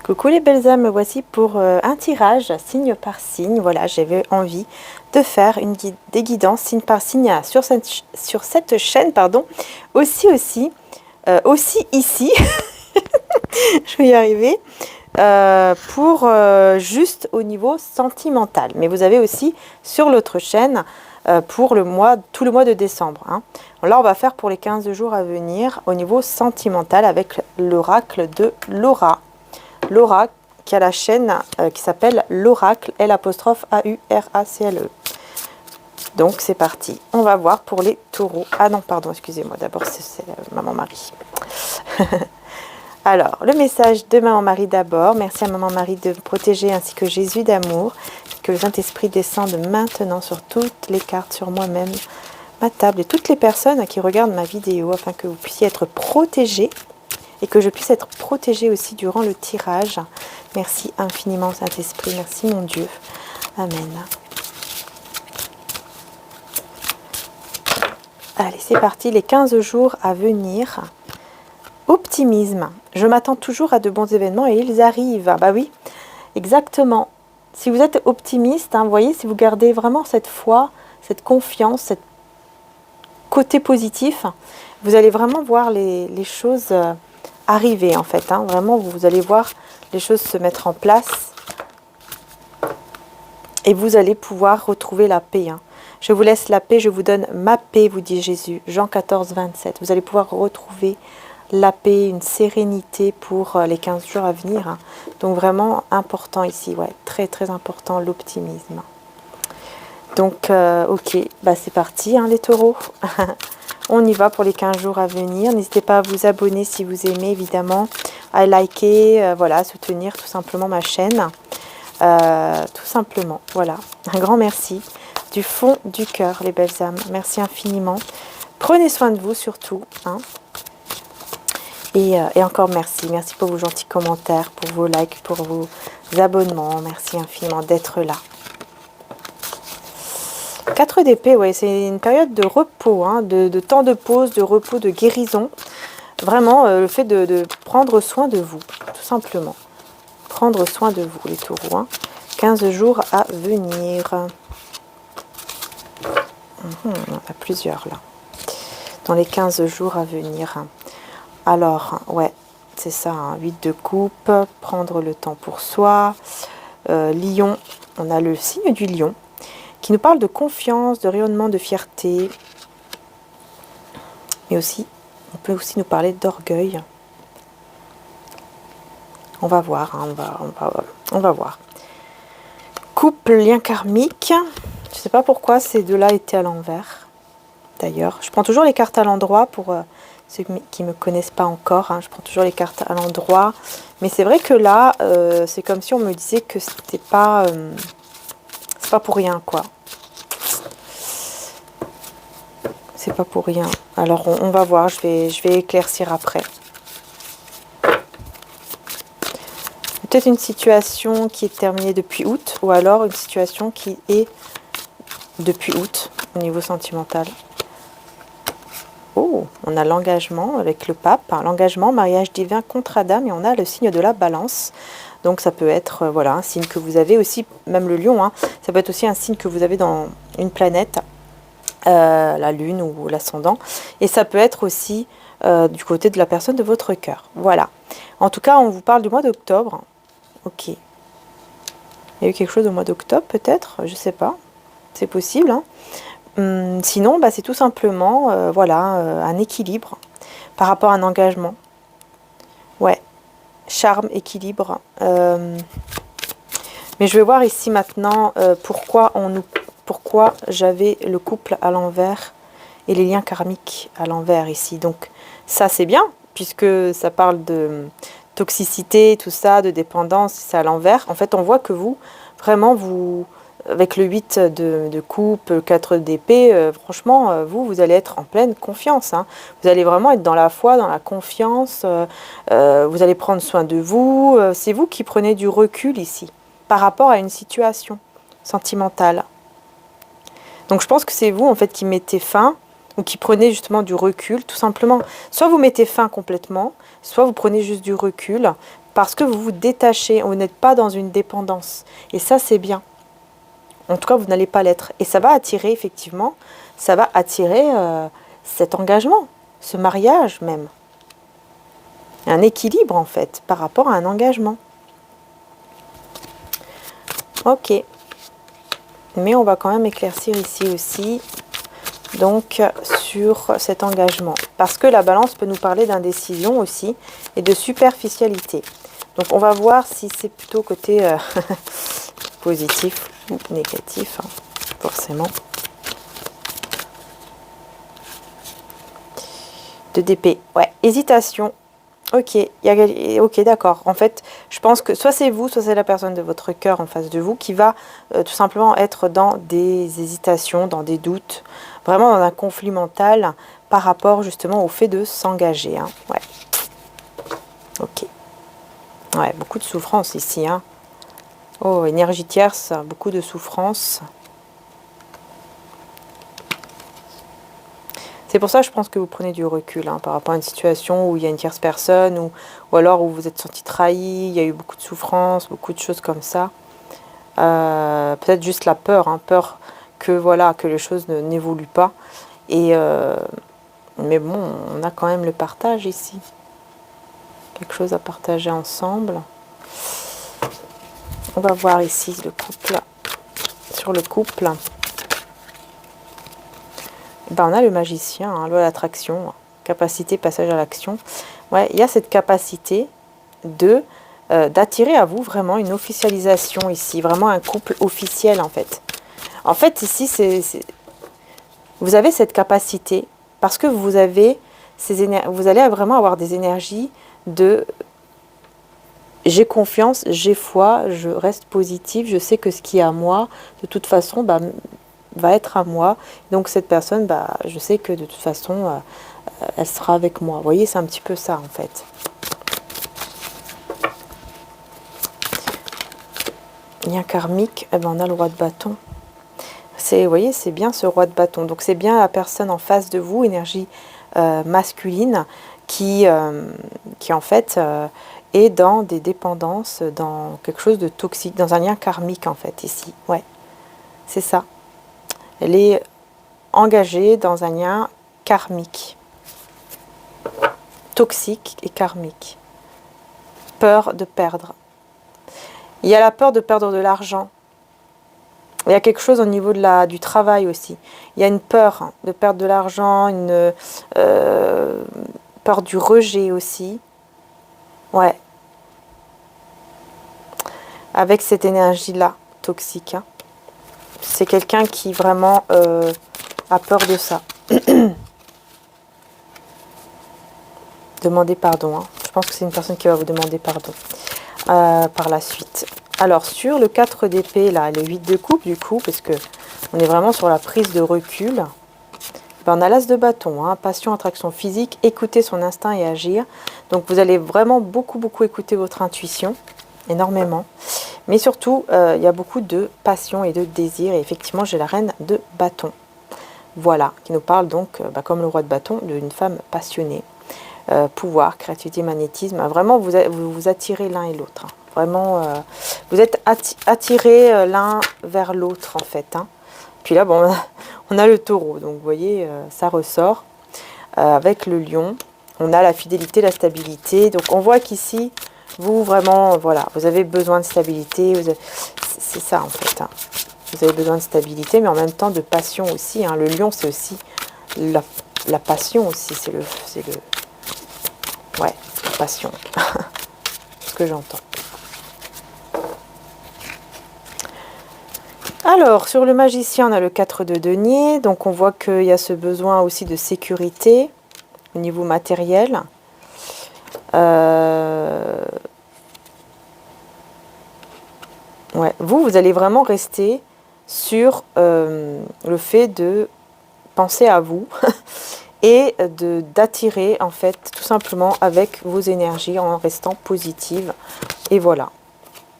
Coucou les belles âmes, me voici pour un tirage signe par signe. Voilà, j'avais envie de faire des guidances signe par signe sur cette chaîne, pardon. Aussi ici, je vais y arriver, pour juste au niveau sentimental. Mais vous avez aussi sur l'autre chaîne pour tout le mois de décembre. Hein. Là, on va faire pour les 15 jours à venir au niveau sentimental avec l'oracle de Laura. Laura, qui a la chaîne qui s'appelle l'oracle, L''AURACLE. Donc c'est parti. On va voir pour les taureaux. Ah non, pardon, excusez-moi. D'abord, c'est Maman Marie. Alors, le message de Maman Marie d'abord. Merci à Maman Marie de me protéger ainsi que Jésus d'amour. Que le Saint-Esprit descende maintenant sur toutes les cartes, sur moi-même, ma table et toutes les personnes qui regardent ma vidéo afin que vous puissiez être protégés. Et que je puisse être protégée aussi durant le tirage. Merci infiniment Saint-Esprit, merci mon Dieu. Amen. Allez, c'est parti, les 15 jours à venir. Optimisme. Je m'attends toujours à de bons événements et ils arrivent. Ah bah oui, exactement. Si vous êtes optimiste, hein, vous voyez, si vous gardez vraiment cette foi, cette confiance, ce côté positif, vous allez vraiment voir les choses arriver en fait, hein. Vraiment vous allez voir les choses se mettre en place et vous allez pouvoir retrouver la paix, hein. Je vous laisse la paix, je vous donne ma paix, vous dit Jésus, Jean 14, 27. Vous allez pouvoir retrouver la paix, une sérénité pour les 15 jours à venir, hein. Donc vraiment important ici, ouais, très très important l'optimisme. Donc ok, bah c'est parti hein, les taureaux. On y va pour les 15 jours à venir. N'hésitez pas à vous abonner si vous aimez, évidemment. À liker, voilà, soutenir tout simplement ma chaîne. Tout simplement, voilà. Un grand merci. Du fond du cœur, les belles âmes. Merci infiniment. Prenez soin de vous, surtout. Hein. Et encore merci. Merci pour vos gentils commentaires, pour vos likes, pour vos abonnements. Merci infiniment d'être là. 4 d'épée, ouais, c'est une période de repos, hein, de temps de pause, de repos, de guérison. Vraiment, le fait de prendre soin de vous, tout simplement. Prendre soin de vous, les taureaux. Hein. 15 jours à venir. On a plusieurs, là. Dans les 15 jours à venir. Alors, ouais, c'est ça, hein, 8 de coupe, prendre le temps pour soi. Lion, on a le signe du lion. Qui nous parle de confiance, de rayonnement, de fierté. Mais aussi, on peut aussi nous parler d'orgueil. On va voir, hein, on va voir. Couple, lien karmique. Je ne sais pas pourquoi ces deux-là étaient à l'envers. D'ailleurs, je prends toujours les cartes à l'endroit pour ceux qui ne me connaissent pas encore. Hein, je prends toujours les cartes à l'endroit. Mais c'est vrai que là, c'est comme si on me disait que c'était pas... c'est pas pour rien, quoi. C'est pas pour rien. Alors, on va voir. Je vais éclaircir après. Peut-être une situation qui est terminée depuis août. Ou alors une situation qui est depuis août au niveau sentimental. Oh, on a l'engagement avec le pape. L'engagement, mariage divin contre Adam. Et on a le signe de la balance. Donc ça peut être voilà, un signe que vous avez aussi, même le lion, hein, ça peut être aussi un signe que vous avez dans une planète, la lune ou l'ascendant. Et ça peut être aussi du côté de la personne de votre cœur. Voilà. En tout cas, on vous parle du mois d'octobre. Ok. Il y a eu quelque chose au mois d'octobre peut-être, je ne sais pas. C'est possible. Hein. Sinon, bah, c'est tout simplement voilà, un équilibre par rapport à un engagement. Ouais. Charme, équilibre. Mais je vais voir ici maintenant pourquoi j'avais le couple à l'envers et les liens karmiques à l'envers ici. Donc ça c'est bien, puisque ça parle de toxicité, tout ça, de dépendance, c'est à l'envers. En fait, on voit que vous, vraiment, avec le 8 de coupe, 4 d'épée, franchement, vous allez être en pleine confiance. Hein. Vous allez vraiment être dans la foi, dans la confiance. Vous allez prendre soin de vous. C'est vous qui prenez du recul ici, par rapport à une situation sentimentale. Donc je pense que c'est vous, en fait, qui mettez fin ou qui prenez justement du recul, tout simplement. Soit vous mettez fin complètement, soit vous prenez juste du recul, parce que vous vous détachez, vous n'êtes pas dans une dépendance. Et ça, c'est bien. En tout cas, vous n'allez pas l'être. Et ça va attirer, effectivement, ça va attirer cet engagement, ce mariage même. Un équilibre, en fait, par rapport à un engagement. Ok. Mais on va quand même éclaircir ici aussi, donc, sur cet engagement. Parce que la balance peut nous parler d'indécision aussi, et de superficialité. Donc, on va voir si c'est plutôt côté positif ou négatif, hein, forcément. De d'épée. Ouais, hésitation. Ok, ok, d'accord. En fait, je pense que soit c'est vous, soit c'est la personne de votre cœur en face de vous qui va tout simplement être dans des hésitations, dans des doutes, vraiment dans un conflit mental par rapport justement au fait de s'engager. Hein. Ouais. Ok. Ouais, beaucoup de souffrance ici. Hein. Oh, énergie tierce, beaucoup de souffrance. C'est pour ça que je pense que vous prenez du recul hein, par rapport à une situation où il y a une tierce personne ou alors où vous êtes senti trahi, il y a eu beaucoup de souffrance, beaucoup de choses comme ça. Peut-être juste la peur, hein, peur que voilà que les choses n'évoluent pas. Et mais bon, on a quand même le partage ici. Quelque chose à partager ensemble. On va voir ici le couple. Sur le couple. Ben, on a le magicien, hein, loi d'attraction, capacité, passage à l'action. Ouais, il y a cette capacité de d'attirer à vous vraiment une officialisation ici, vraiment un couple officiel en fait. En fait, ici, vous avez cette capacité parce que vous avez vous allez vraiment avoir des énergies de j'ai confiance, j'ai foi, je reste positive, je sais que ce qui est à moi, de toute façon, bah, va être à moi. Donc cette personne, bah, je sais que de toute façon, elle sera avec moi. Vous voyez, c'est un petit peu ça en fait. Lien karmique, eh ben, on a le roi de bâton. Vous voyez, c'est bien ce roi de bâton. Donc c'est bien la personne en face de vous, énergie masculine, qui en fait est dans des dépendances, dans quelque chose de toxique, dans un lien karmique en fait ici. Ouais, c'est ça. Elle est engagée dans un lien karmique, toxique et karmique. Peur de perdre. Il y a la peur de perdre de l'argent. Il y a quelque chose au niveau du travail aussi. Il y a une peur de perdre de l'argent, une peur du rejet aussi. Ouais. Avec cette énergie-là, toxique. Hein. C'est quelqu'un qui vraiment a peur de ça. Demandez pardon. Hein. Je pense que c'est une personne qui va vous demander pardon par la suite. Alors, sur le 4 d'épée, là, le 8 de coupe, du coup, parce que on est vraiment sur la prise de recul, ben, on a l'as de bâton, hein, passion, attraction physique, écouter son instinct et agir. Donc, vous allez vraiment beaucoup écouter votre intuition, énormément. Mais surtout, il y a beaucoup de passion et de désir. Et effectivement, j'ai la reine de bâton. Voilà, qui nous parle donc, comme le roi de bâton, d'une femme passionnée. Pouvoir, créativité, magnétisme. Vraiment, vous attirez l'un et l'autre. Hein. Vraiment, vous êtes attirés l'un vers l'autre, en fait. Hein. Puis là, bon, on a le taureau. Donc, vous voyez, ça ressort. Avec le lion, on a la fidélité, la stabilité. Donc, on voit qu'ici, vous, vraiment, voilà, vous avez besoin de stabilité. C'est ça, en fait. Hein. Vous avez besoin de stabilité, mais en même temps de passion aussi. Hein. Le lion, c'est aussi la passion aussi. C'est le ouais, la passion. Ce que j'entends. Alors, sur le magicien, on a le 4 de denier. Donc, on voit qu'il y a ce besoin aussi de sécurité au niveau matériel. Ouais, vous allez vraiment rester sur le fait de penser à vous et d'attirer, en fait, tout simplement avec vos énergies en restant positive. Et voilà,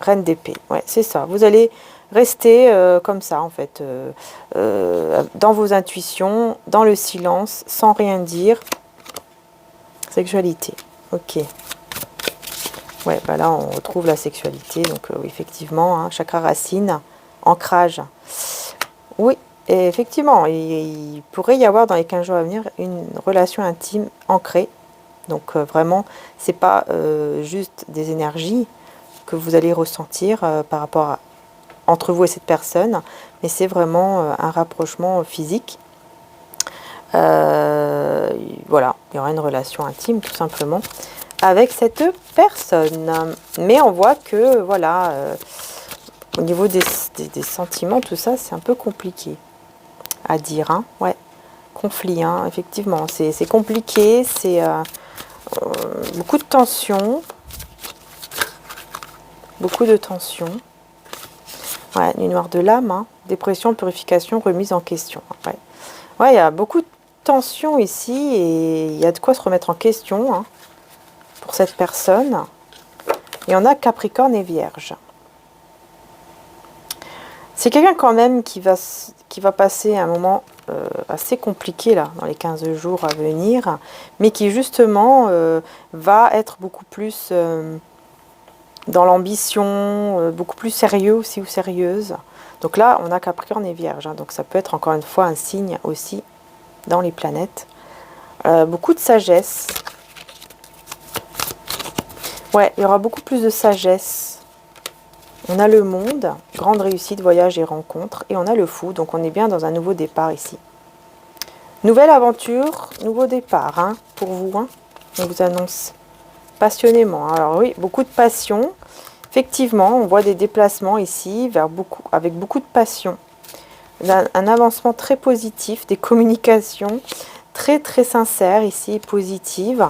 reine d'épée. Ouais, c'est ça. Vous allez restez comme ça en fait, dans vos intuitions, dans le silence, sans rien dire. Sexualité, ok. Ouais, bah là on retrouve la sexualité, donc oui, effectivement, hein, chakra racine, ancrage. Oui, et effectivement, il pourrait y avoir dans les 15 jours à venir une relation intime ancrée. Donc vraiment, c'est pas juste des énergies que vous allez ressentir par rapport à entre vous et cette personne, mais c'est vraiment un rapprochement physique. Voilà, il y aura une relation intime tout simplement avec cette personne. Mais on voit que voilà, au niveau des sentiments, tout ça, c'est un peu compliqué à dire. Hein. Ouais, conflit, hein, effectivement, c'est compliqué, c'est beaucoup de tension. Beaucoup de tension. Ouais, nuit noire de l'âme, hein. Dépression, purification, remise en question. Ouais. Ouais, il y a beaucoup de tension ici et il y a de quoi se remettre en question hein, pour cette personne. Et on a Capricorne et Vierge. C'est quelqu'un quand même qui va passer un moment assez compliqué là, dans les 15 jours à venir, mais qui justement va être beaucoup plus dans l'ambition, beaucoup plus sérieux aussi ou sérieuse. Donc là, on a Capricorne et Vierge, hein, donc ça peut être encore une fois un signe aussi dans les planètes. Beaucoup de sagesse. Ouais, il y aura beaucoup plus de sagesse. On a le monde, grande réussite, voyage et rencontre. Et on a le fou, donc on est bien dans un nouveau départ ici. Nouvelle aventure, nouveau départ, hein, pour vous. Hein, on vous annonce passionnément. Alors oui, beaucoup de passion. Effectivement, on voit des déplacements ici avec beaucoup de passion. Un avancement très positif, des communications très très sincères ici, positives.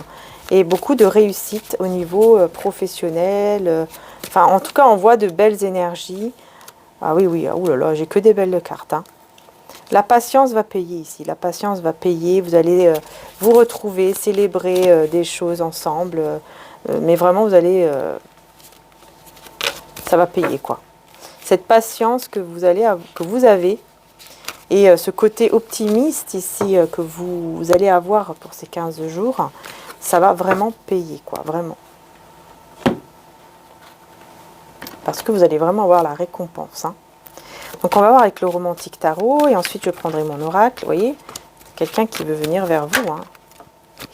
Et beaucoup de réussite au niveau professionnel. Enfin, en tout cas, on voit de belles énergies. Ah oui, oui, oh là là, j'ai que des belles cartes. Hein. La patience va payer ici. La patience va payer. Vous allez vous retrouver, célébrer des choses ensemble. Mais vraiment, vous allez... ça va payer, quoi. Cette patience que vous avez et ce côté optimiste ici que vous allez avoir pour ces 15 jours, ça va vraiment payer, quoi, vraiment. Parce que vous allez vraiment avoir la récompense. Hein. Donc on va voir avec le romantique tarot et ensuite je prendrai mon oracle. Vous voyez, quelqu'un qui veut venir vers vous. Hein.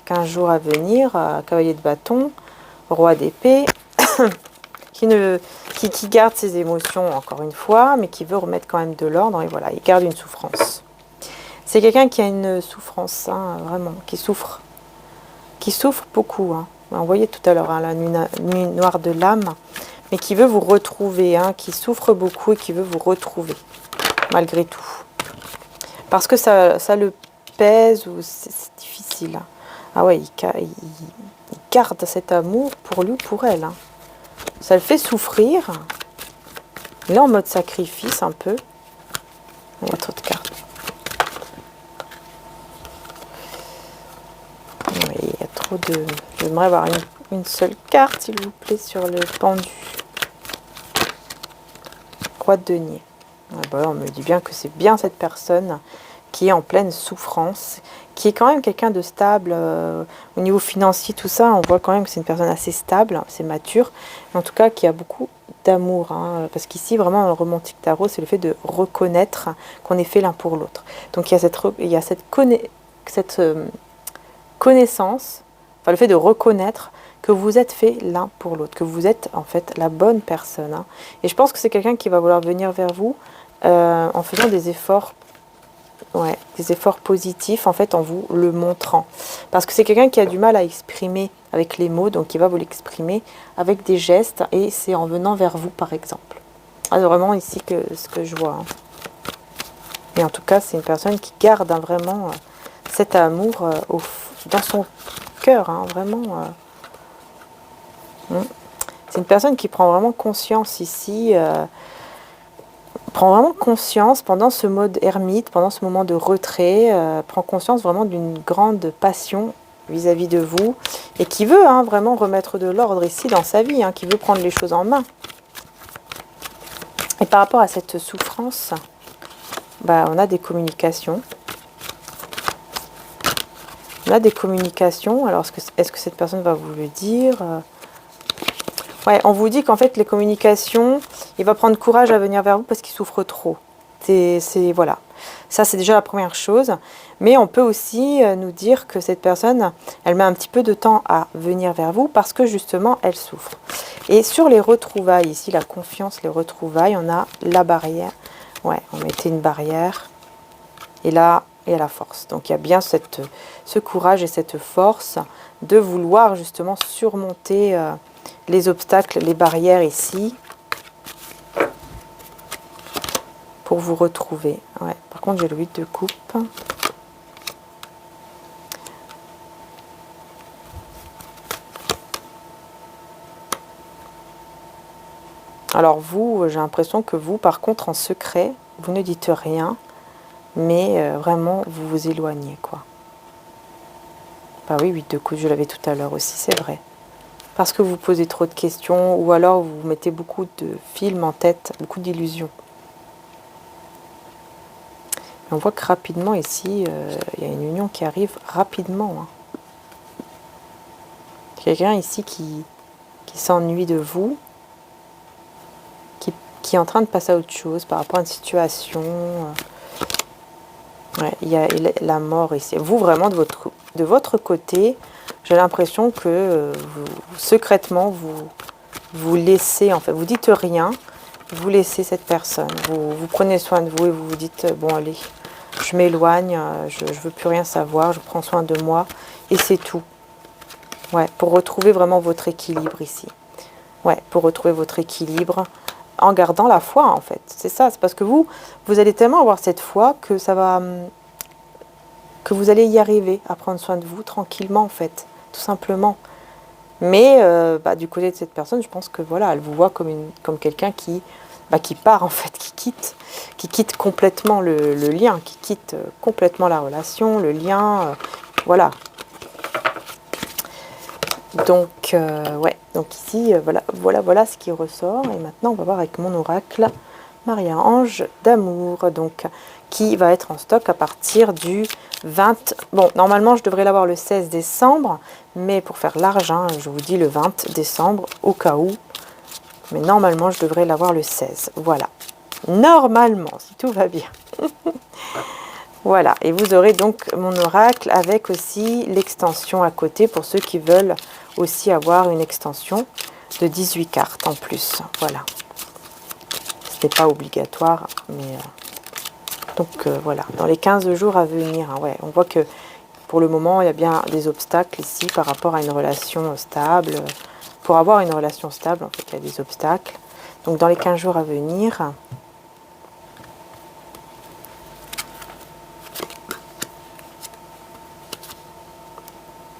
15 jours à venir, cavalier de bâton, roi d'épée, qui garde ses émotions encore une fois, mais qui veut remettre quand même de l'ordre. Et voilà, il garde une souffrance. C'est quelqu'un qui a une souffrance, hein, vraiment, qui souffre beaucoup. Hein. On voyait tout à l'heure hein, la nuit noire de l'âme, mais qui veut vous retrouver, hein, qui souffre beaucoup et qui veut vous retrouver, malgré tout. Parce que ça le pèse ou c'est difficile. Hein. Ah ouais, il garde cet amour pour lui ou pour elle. Hein. Ça le fait souffrir. Il est en mode sacrifice un peu. Il y a trop de cartes. Oui, il y a trop de... J'aimerais avoir une seule carte, s'il vous plaît, sur le pendu. Roi de denier. Ah bah, on me dit bien que c'est bien cette personne qui est en pleine souffrance, qui est quand même quelqu'un de stable au niveau financier, tout ça. On voit quand même que c'est une personne assez stable, c'est mature, mais en tout cas qui a beaucoup d'amour. Hein, parce qu'ici, vraiment, dans le romantique tarot, c'est le fait de reconnaître qu'on est fait l'un pour l'autre. Donc il y a cette connaissance, enfin le fait de reconnaître que vous êtes fait l'un pour l'autre, que vous êtes en fait la bonne personne. Hein. Et je pense que c'est quelqu'un qui va vouloir venir vers vous en faisant des efforts, des efforts positifs en fait en vous le montrant. Parce que c'est quelqu'un qui a du mal à exprimer avec les mots, donc il va vous l'exprimer avec des gestes et c'est en venant vers vous par exemple. Ah, c'est vraiment ici ce que je vois. Hein. Et en tout cas, c'est une personne qui garde hein, vraiment cet amour dans son cœur, hein, vraiment. C'est une personne qui prend vraiment conscience ici, prend vraiment conscience pendant ce mode ermite, pendant ce moment de retrait, prend conscience vraiment d'une grande passion vis-à-vis de vous et qui veut hein, vraiment remettre de l'ordre ici dans sa vie, hein, qui veut prendre les choses en main. Et par rapport à cette souffrance, bah, on a des communications. On a des communications. Alors, est-ce que cette personne va vous le dire? Ouais, on vous dit qu'en fait, les communications, il va prendre courage à venir vers vous parce qu'il souffre trop. Voilà. Ça, c'est déjà la première chose. Mais on peut aussi nous dire que cette personne, elle met un petit peu de temps à venir vers vous parce que justement, elle souffre. Et sur les retrouvailles, ici, la confiance, les retrouvailles, on a la barrière. Ouais, on mettait une barrière. Et là, il y a la force. Donc, il y a bien ce courage et cette force de vouloir justement surmonter les obstacles, les barrières ici, pour vous retrouver. Ouais. Par contre, j'ai le 8 de coupe. Alors vous, j'ai l'impression que vous, par contre, en secret, vous ne dites rien, mais vraiment, vous vous éloignez, quoi. Bah oui, 8 de coupe, je l'avais tout à l'heure aussi, c'est vrai. Parce que vous posez trop de questions, ou alors vous mettez beaucoup de films en tête, beaucoup d'illusions. On voit que rapidement ici, il y a une union qui arrive rapidement. Hein. Quelqu'un ici qui s'ennuie de vous, qui est en train de passer à autre chose par rapport à une situation. Ouais, il y a la mort ici. Vous, vraiment, de votre côté, j'ai l'impression que secrètement, vous laissez, en fait, vous dites rien, vous laissez cette personne. Vous prenez soin de vous et vous vous dites, bon, allez, je m'éloigne, je ne veux plus rien savoir, je prends soin de moi, et c'est tout. Ouais, pour retrouver vraiment votre équilibre ici. Ouais, pour retrouver votre équilibre en gardant la foi, en fait. C'est ça, c'est parce que vous allez tellement avoir cette foi que ça va... que vous allez y arriver à prendre soin de vous tranquillement, en fait, tout simplement. Mais du côté de cette personne, je pense que voilà, elle vous voit comme quelqu'un qui part, en fait, qui quitte complètement le lien, qui quitte complètement la relation, le lien, voilà. Donc, ouais, donc ici, voilà ce qui ressort. Et maintenant, on va voir avec mon oracle Maria-Ange d'amour, donc, qui va être en stock à partir du 20... Bon, normalement, je devrais l'avoir le 16 décembre, mais pour faire large, hein, je vous dis le 20 décembre, au cas où. Mais normalement, je devrais l'avoir le 16, voilà. Normalement, si tout va bien. Voilà, et vous aurez donc mon oracle avec aussi l'extension à côté pour ceux qui veulent aussi avoir une extension de 18 cartes en plus. Voilà. Ce n'est pas obligatoire, mais... donc voilà, dans les 15 jours à venir, hein, ouais, on voit que pour le moment, il y a bien des obstacles ici par rapport à une relation stable. Pour avoir une relation stable, en fait, il y a des obstacles. Donc dans les 15 jours à venir...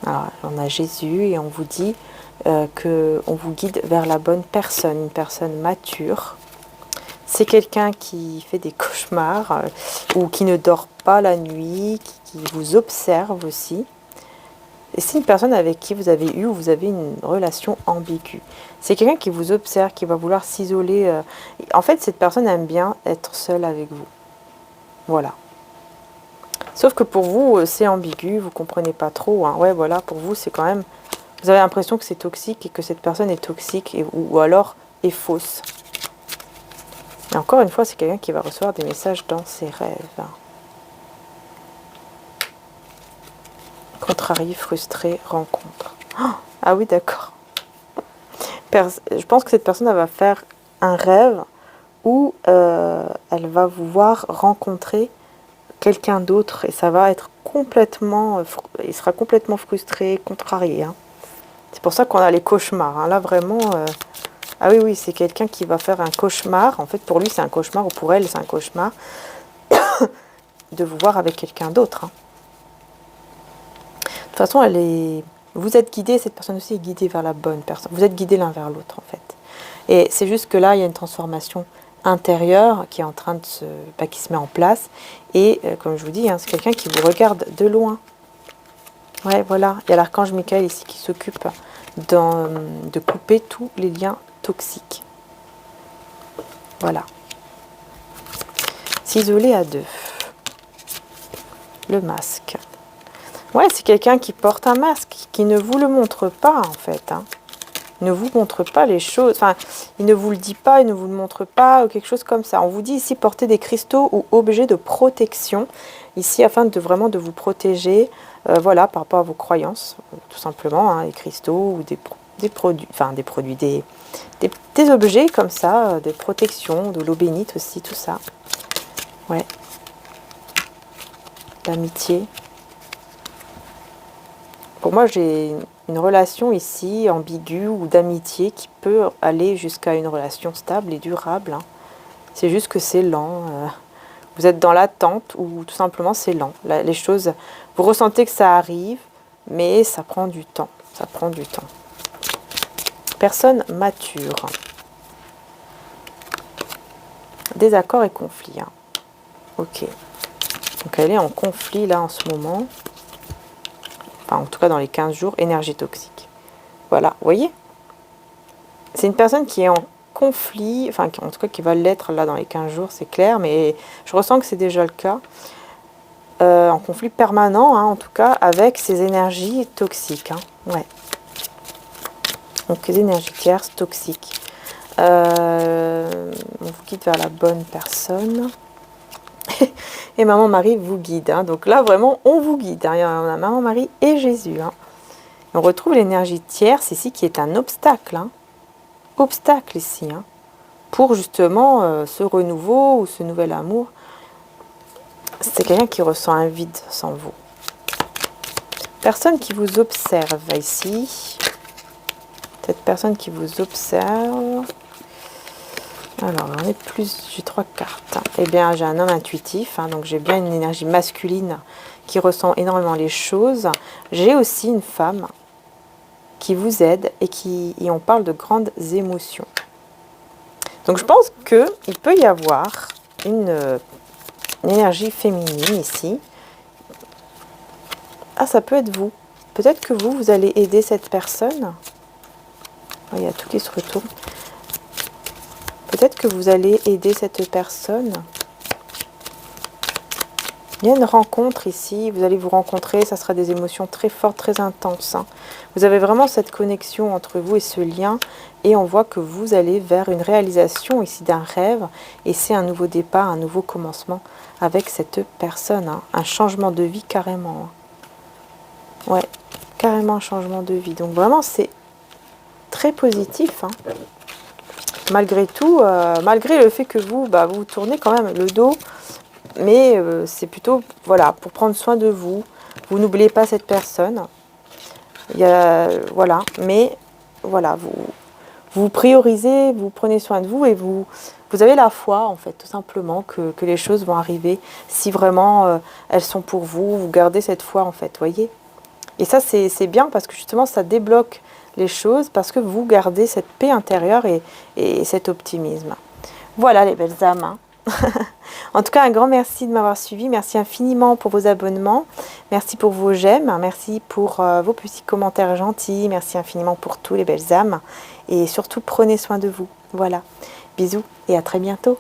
Alors, on a Jésus et on vous dit qu'on vous guide vers la bonne personne, une personne mature. C'est quelqu'un qui fait des cauchemars ou qui ne dort pas la nuit, qui vous observe aussi. Et c'est une personne avec qui vous avez eu ou vous avez une relation ambiguë. C'est quelqu'un qui vous observe, qui va vouloir s'isoler. En fait, cette personne aime bien être seule avec vous. Voilà. Sauf que pour vous, c'est ambigu, vous ne comprenez pas trop. Hein. Ouais, voilà, pour vous, c'est quand même... Vous avez l'impression que c'est toxique et que cette personne est toxique ou alors est fausse. Et encore une fois, c'est quelqu'un qui va recevoir des messages dans ses rêves. Contrarié, frustré, rencontre. Ah oui, d'accord. Je pense que cette personne, elle va faire un rêve où elle va vous voir rencontrer quelqu'un d'autre et ça va être complètement, il sera complètement frustré, contrarié. Hein. C'est pour ça qu'on a les cauchemars. Hein. Là vraiment, ah oui, oui, c'est quelqu'un qui va faire un cauchemar. En fait, pour lui, c'est un cauchemar ou pour elle, c'est un cauchemar de vous voir avec quelqu'un d'autre. Hein. De toute façon, vous êtes guidé, cette personne aussi est guidée vers la bonne personne. Vous êtes guidés l'un vers l'autre, en fait. Et c'est juste que là, il y a une transformation intérieure qui est en train de qui se met en place. Et comme je vous dis, hein, c'est quelqu'un qui vous regarde de loin. Ouais, voilà. Il y a l'archange Michael ici qui s'occupe de couper tous les liens toxiques. Voilà. S'isoler à deux. Le masque. Ouais, c'est quelqu'un qui porte un masque, qui ne vous le montre pas en fait. Hein. Il ne vous montre pas les choses. Enfin, il ne vous le dit pas, il ne vous le montre pas, ou quelque chose comme ça. On vous dit ici porter des cristaux ou objets de protection. Ici, afin de vraiment de vous protéger, voilà, par rapport à vos croyances, tout simplement, hein, les cristaux ou des produits, enfin des objets comme ça, des protections, de l'eau bénite aussi, tout ça. Ouais. L'amitié. Pour moi, j'ai une relation ici ambiguë ou d'amitié qui peut aller jusqu'à une relation stable et durable. Hein. C'est juste que c'est lent. Vous êtes dans l'attente ou tout simplement c'est lent. Les choses, vous ressentez que ça arrive, mais ça prend du temps. Ça prend du temps. Personne mature. Désaccord et conflit. Hein. Ok. Donc elle est en conflit là en ce moment. Enfin, en tout cas dans les 15 jours, énergie toxique. Voilà, vous voyez? C'est une personne qui est en conflit, enfin en tout cas qui va l'être là dans les 15 jours, c'est clair, mais je ressens que c'est déjà le cas. En conflit permanent, hein, en tout cas, avec ces énergies toxiques. Hein. Ouais. Donc les énergies tierces toxiques. On vous guide vers la bonne personne. Et Maman Marie vous guide. Hein. Donc là, vraiment, on vous guide. Hein. On a Maman Marie et Jésus. Hein. On retrouve l'énergie tierce ici qui est un obstacle. Hein. Obstacle ici. Hein. Pour justement ce renouveau ou ce nouvel amour. C'est quelqu'un qui ressent un vide sans vous. Personne qui vous observe ici. Cette personne qui vous observe. Alors, j'en ai plus, j'ai 3 cartes. Eh bien, j'ai un homme intuitif, hein, donc j'ai bien une énergie masculine qui ressent énormément les choses. J'ai aussi une femme qui vous aide et on parle de grandes émotions. Donc, je pense qu'il peut y avoir une énergie féminine ici. Ah, ça peut être vous. Peut-être que vous allez aider cette personne. Oh, il y a tout qui se retourne. Peut-être que vous allez aider cette personne. Il y a une rencontre ici, vous allez vous rencontrer, ça sera des émotions très fortes, très intenses. Hein. Vous avez vraiment cette connexion entre vous et ce lien, et on voit que vous allez vers une réalisation ici d'un rêve, et c'est un nouveau départ, un nouveau commencement avec cette personne. Hein. Un changement de vie carrément. Hein. Ouais, carrément un changement de vie. Donc vraiment, c'est très positif. Hein. Malgré tout, malgré le fait que vous tournez quand même le dos, mais c'est plutôt, voilà, pour prendre soin de vous. Vous n'oubliez pas cette personne. Il y a, voilà, mais voilà, vous priorisez, vous prenez soin de vous et vous avez la foi, en fait, tout simplement, que les choses vont arriver. Si vraiment elles sont pour vous, vous gardez cette foi, en fait, voyez. Et ça, c'est bien parce que justement, ça débloque les choses parce que vous gardez cette paix intérieure et cet optimisme. Voilà les belles âmes. Hein. En tout cas, un grand merci de m'avoir suivi. Merci infiniment pour vos abonnements. Merci pour vos j'aime. Merci pour vos petits commentaires gentils. Merci infiniment pour tous les belles âmes. Et surtout, prenez soin de vous. Voilà. Bisous et à très bientôt.